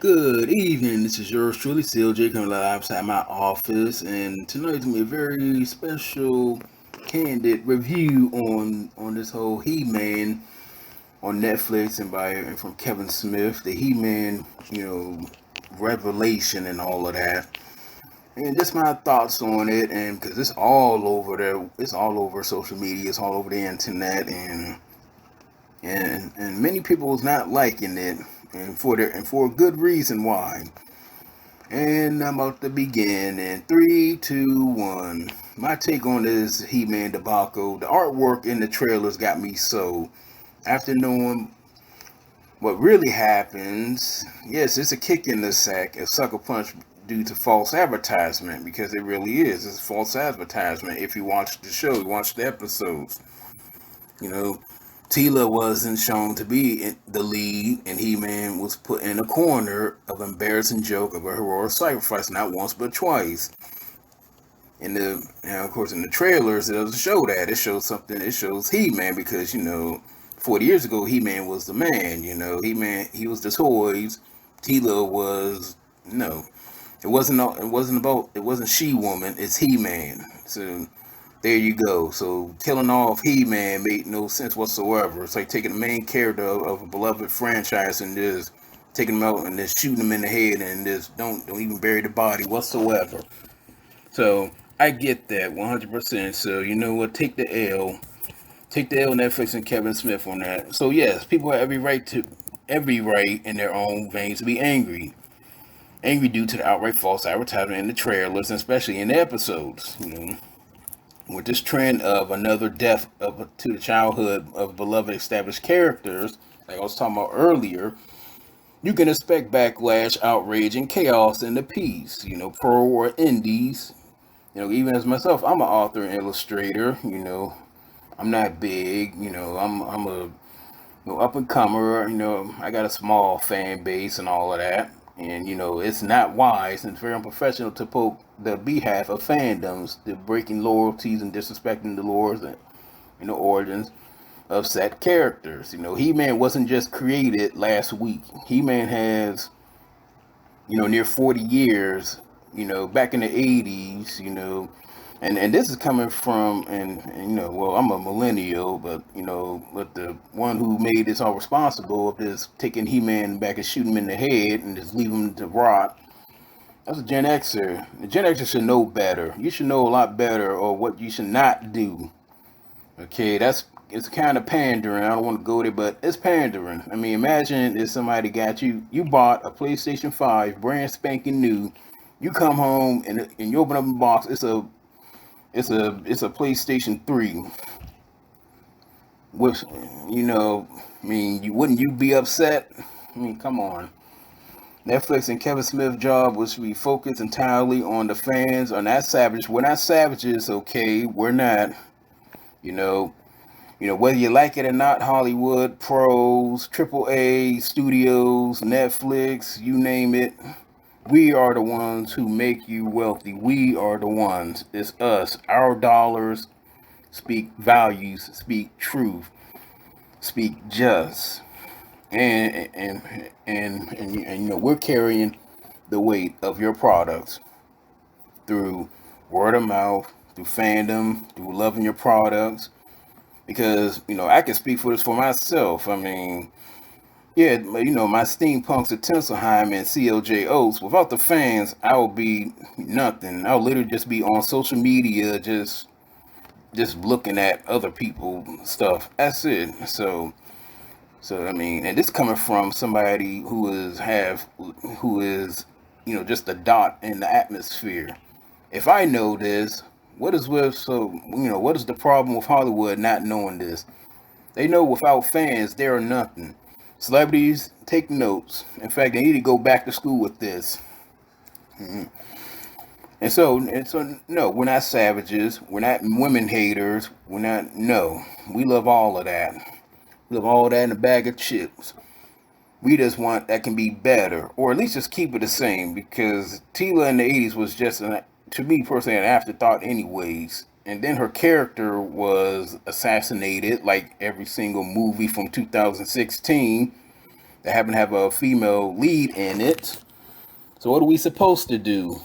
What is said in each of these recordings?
Good evening. This is yours truly, CLJ, coming live outside my office, and tonight's gonna be a very special, candid review on this whole He-Man on Netflix and from Kevin Smith, the He-Man, revelation and all of that, and just my thoughts on it, and because it's all over there, it's all over social media, it's all over the internet, and many people was not liking it, and for a good reason why. And I'm about to begin in three, two, one. My take on this He-Man debacle. The artwork in the trailers got me so. After knowing what really happens, yes, it's a kick in the sack, a sucker punch due to false advertisement, because it really is. It's false advertisement. If you watch the show, you watch the episodes, you know, Tila wasn't shown to be in the lead, and He-Man was put in a corner of embarrassing joke of a heroic sacrifice, not once but twice. Of course, in the trailers, it doesn't show that. It shows something. It shows He-Man because 40 years ago, He-Man was the man. He-Man, he was the toys. Tila was no. It wasn't. It wasn't about. It wasn't She-Woman. It's He-Man. So there you go. So killing off He-Man made no sense whatsoever. It's like taking the main character of a beloved franchise and just taking him out and just shooting him in the head and just don't even bury the body whatsoever. So I get that 100%. So you know what? Take the L. Take the L, Netflix and Kevin Smith on that. So yes, people have every right in their own veins to be angry. Angry due to the outright false advertisement in the trailers, and especially in the episodes. With this trend of another death to the childhood of beloved established characters, like I was talking about earlier, you can expect backlash, outrage, and chaos in the piece. Pro or indies. Even as myself, I'm an author and illustrator. I'm not big. I'm a up and comer. I got a small fan base and all of that. And it's not wise and it's very unprofessional to poke the behalf of fandoms, the breaking loyalties and disrespecting the lores and origins of set characters. He-Man wasn't just created last week. He-Man has near 40 years. Back in the 80s. And this is coming from well, I'm a millennial, but the one who made this all responsible of this taking He-Man back and shooting him in the head and just leave him to rot. That's a Gen Xer. The Gen Xer should know better. You should know a lot better, or what you should not do. Okay, it's kind of pandering. I don't want to go there, but it's pandering. I mean, imagine if somebody got you bought a PlayStation 5, brand spanking new. You come home and you open up a box. It's a PlayStation 3 with I mean, you be upset? I mean, come on. Netflix and Kevin Smith's job was to be focused entirely on the fans, are not savage. We're not savages, okay? We're not. You know, whether you like it or not, Hollywood, pros, AAA studios, Netflix, you name it. We are the ones who make you wealthy. We are the ones. It's us. Our dollars speak values, speak truth, speak just. And we're carrying the weight of your products through word of mouth, through fandom, through loving your products. Because I can speak for this for myself. I mean, yeah, my steampunks at Tinselheim and CLJ Oats. Without the fans, I would be nothing. I would literally just be on social media, just looking at other people stuff. That's it. So I mean, and this coming from somebody who is just a dot in the atmosphere. If I know this, what is the problem with Hollywood not knowing this? They know without fans, they are nothing. Celebrities take notes. In fact, they need to go back to school with this. And so, no, we're not savages. We're not women haters. We're not. No, we love all of that. We love all that in a bag of chips. We just want that can be better, or at least just keep it the same. Because Tila in the '80s was just, to me personally, an afterthought, anyways. And then her character was assassinated, like every single movie from 2016. that happen to have a female lead in it. So what are we supposed to do?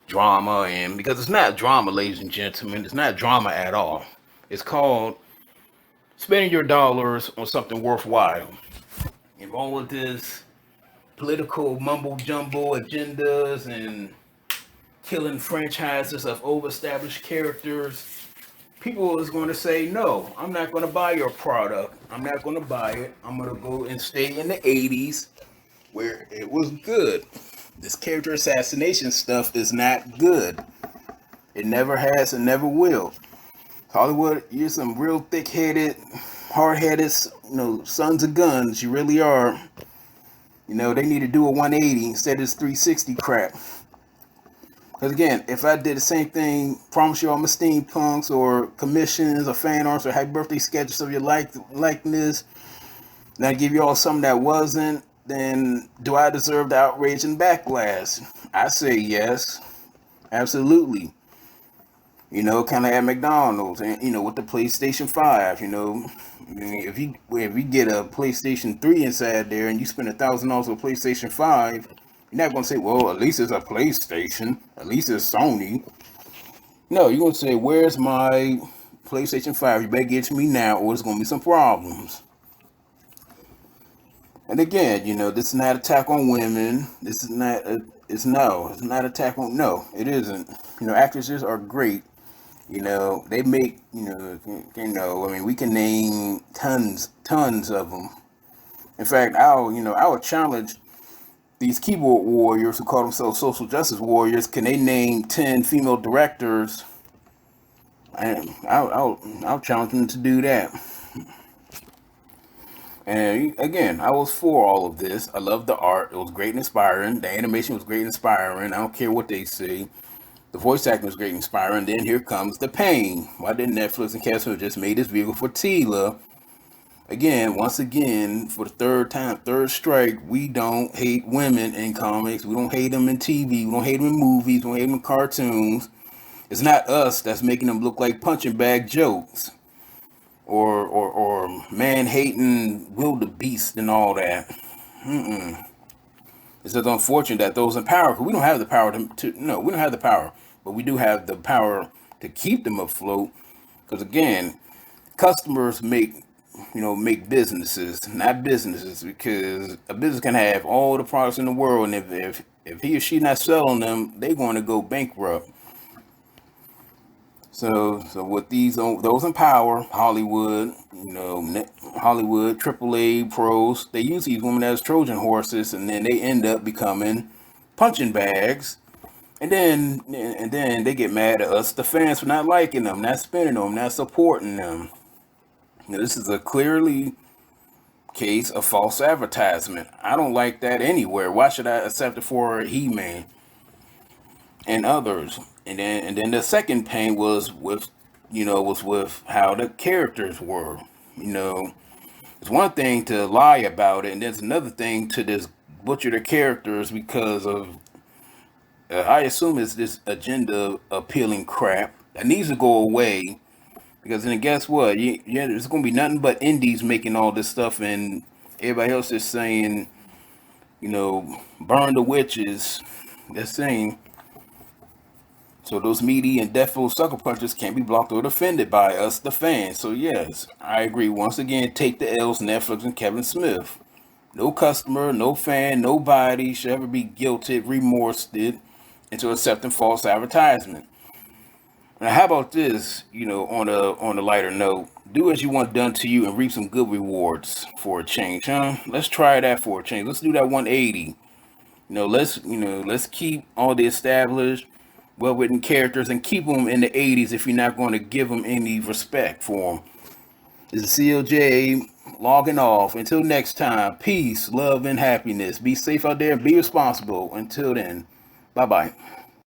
Drama, and because it's not drama, ladies and gentlemen, it's not drama at all. It's called spending your dollars on something worthwhile. And all of this political mumbo jumbo agendas and killing franchises of over-established characters, people is going to say, no, I'm not going to buy your product. I'm not going to buy it. I'm going to go and stay in the 80s where it was good. This character assassination stuff is not good. It never has and never will. Hollywood, you're some real thick-headed, hard-headed, sons of guns. You really are. They need to do a 180 instead of this 360 crap. Because again, if I did the same thing, promise you all my steampunks or commissions or fan arts or happy birthday sketches of your likeness, and I give you all something that wasn't, then do I deserve the outrage and backlash? I say yes, absolutely. Kind of at McDonald's, and with the PlayStation 5, if you get a PlayStation 3 inside there and you spend $1,000 on a PlayStation 5, you're not gonna say, well, at least it's a PlayStation, at least it's Sony. No, you're gonna say, where's my PlayStation 5? You better get it to me now, or there's gonna be some problems. And again, this is not attack on women. This is not it's not attack on, no, it isn't. Actresses are great. They make, I mean, we can name tons of them. In fact, I would challenge these keyboard warriors who call themselves social justice warriors. Can they name 10 female directors? I'll challenge them to do that. And again, I was for all of this. I love the art. It was great and inspiring. The animation was great and inspiring. I don't care what they say. The voice acting was great and inspiring. Then here comes the pain. Why didn't Netflix and Castle just made this vehicle for Tila? Again, once again, for the third time, third strike, we don't hate women in comics. We don't hate them in TV. We don't hate them in movies. We don't hate them in cartoons. It's not us that's making them look like punching bag jokes. Or man-hating wildebeest and all that. It's just unfortunate that those in power, because we don't have the power no, we don't have the power, but we do have the power to keep them afloat. Because again, customers make businesses, not businesses, because a business can have all the products in the world, and if he or she not selling them, they're going to go bankrupt. So with those in power, Hollywood, Hollywood, AAA pros, they use these women as Trojan horses, and then they end up becoming punching bags, and then they get mad at us, the fans, for not liking them, not spending them, not supporting them. This is a clearly case of false advertisement. I don't like that anywhere. Why should I accept it for He-Man and others? And then the second pain was with how the characters were. It's one thing to lie about it, and there's another thing to just butcher the characters because of I assume it's this agenda appealing crap that needs to go away. Because then guess what? Yeah, there's gonna be nothing but indies making all this stuff, and everybody else is saying, burn the witches. They're saying. So those meaty and deathful sucker punches can't be blocked or defended by us, the fans. So yes, I agree. Once again, take the L's, Netflix and Kevin Smith. No customer, no fan, nobody should ever be guilted, remorsed into accepting false advertisement. Now, how about this? On a lighter note, do as you want done to you and reap some good rewards for a change, huh? Let's try that for a change. Let's do that 180. Let's keep all the established, well-written characters and keep them in the 80s if you're not going to give them any respect for them. This is CLJ logging off. Until next time, peace, love, and happiness. Be safe out there and be responsible. Until then, bye-bye.